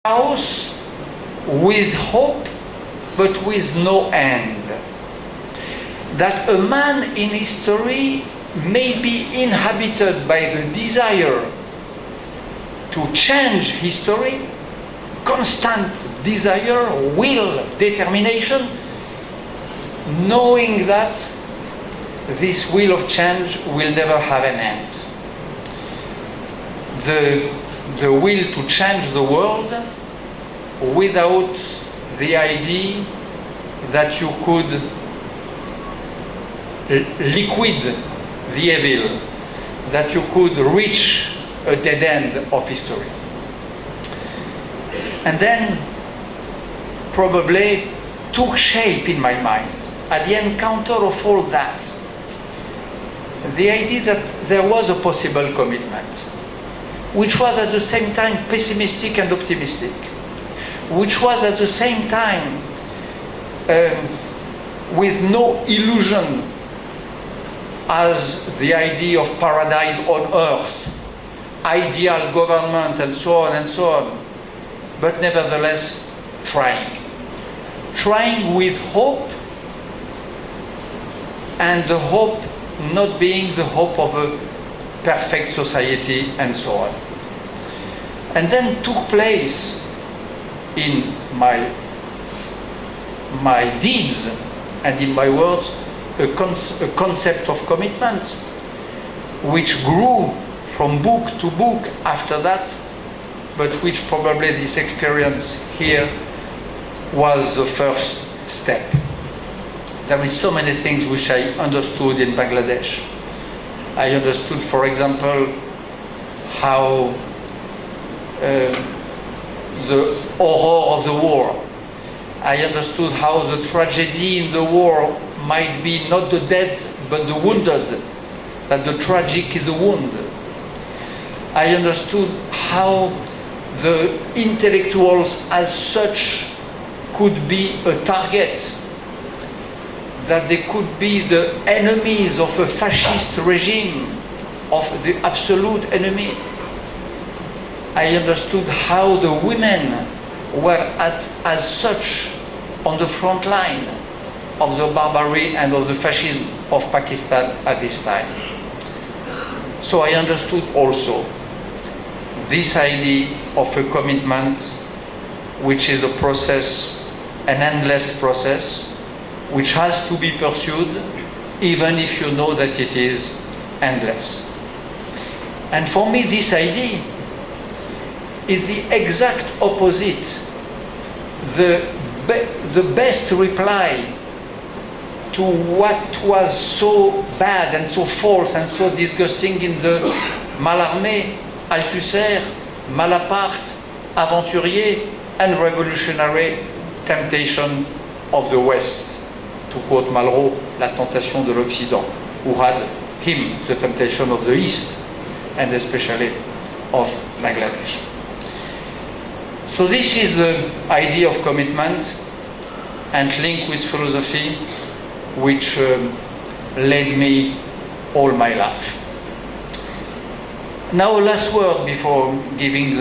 house with hope but with no end. That a man in history may be inhabited by the desire to change history, constant desire, will, determination, knowing that this will of change will never have an end. The will to change the world without the idea that you could liquid the evil, that you could reach a dead end of history. And then probably took shape in my mind at the encounter of all that, the idea that there was a possible commitment, which was at the same time pessimistic and optimistic, which was at the same time with no illusion as the idea of paradise on earth, ideal government and so on, but nevertheless trying with hope, and the hope not being the hope of a perfect society and so on. And then took place in my deeds and in my words a concept of commitment, which grew from book to book after that, but which probably this experience here was the first step. There is so many things which I understood in Bangladesh. I understood, for example, how the horror of the war. I understood how the tragedy in the war might be not the dead but the wounded, that the tragic is the wound. I understood how the intellectuals as such could be a target, that they could be the enemies of a fascist regime, of the absolute enemy. I understood how the women were as such on the front line of the barbarity and of the fascism of Pakistan at this time. So I understood also this idea of a commitment, which is a process, an endless process, which has to be pursued even if you know that it is endless. And for me this idea is the exact opposite, the best reply to what was so bad and so false and so disgusting in the Mallarmé, Althusser, Malaparte, aventurier and revolutionary temptation of the West. To quote Malraux, la tentation de l'Occident, who had him the temptation of the East and especially of Bangladesh. So this is the idea of commitment and link with philosophy, which led me all my life. Now, last word before giving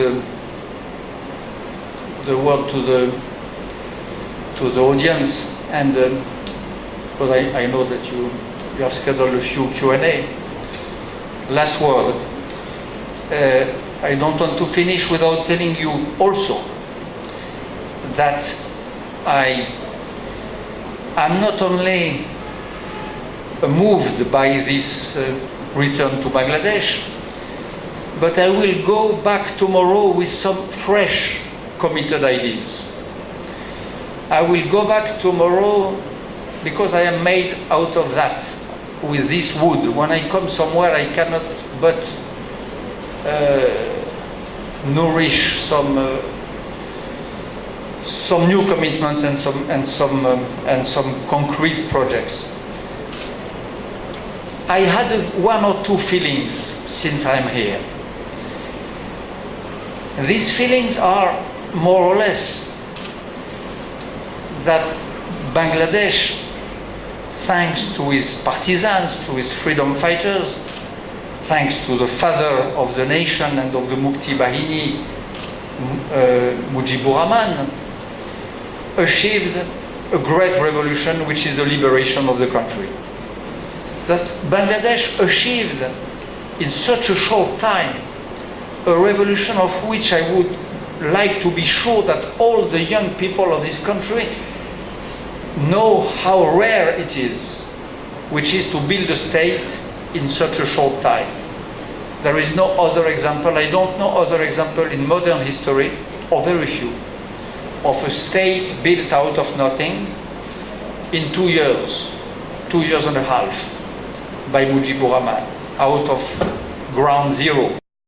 the word to the audience, and because I know that you have scheduled a few Q&A. Last word. I don't want to finish without telling you also that I am not only moved by this return to Bangladesh, but I will go back tomorrow with some fresh committed ideas. I will go back tomorrow because I am made out of that, with this wood. When I come somewhere, I cannot but nourish some new commitments and some concrete projects. I had one or two feelings since I'm here. These feelings are more or less that Bangladesh, thanks to its partisans, to its freedom fighters, thanks to the father of the nation and of the Mukti Bahini, Mujibur Rahman achieved a great revolution, which is the liberation of the country. That Bangladesh achieved in such a short time a revolution of which I would like to be sure that all the young people of this country know how rare it is, which is to build a state in such a short time. There is no other example, I don't know other example in modern history, or very few, of a state built out of nothing in 2 years and a half, by Mujibur Rahman, out of ground zero.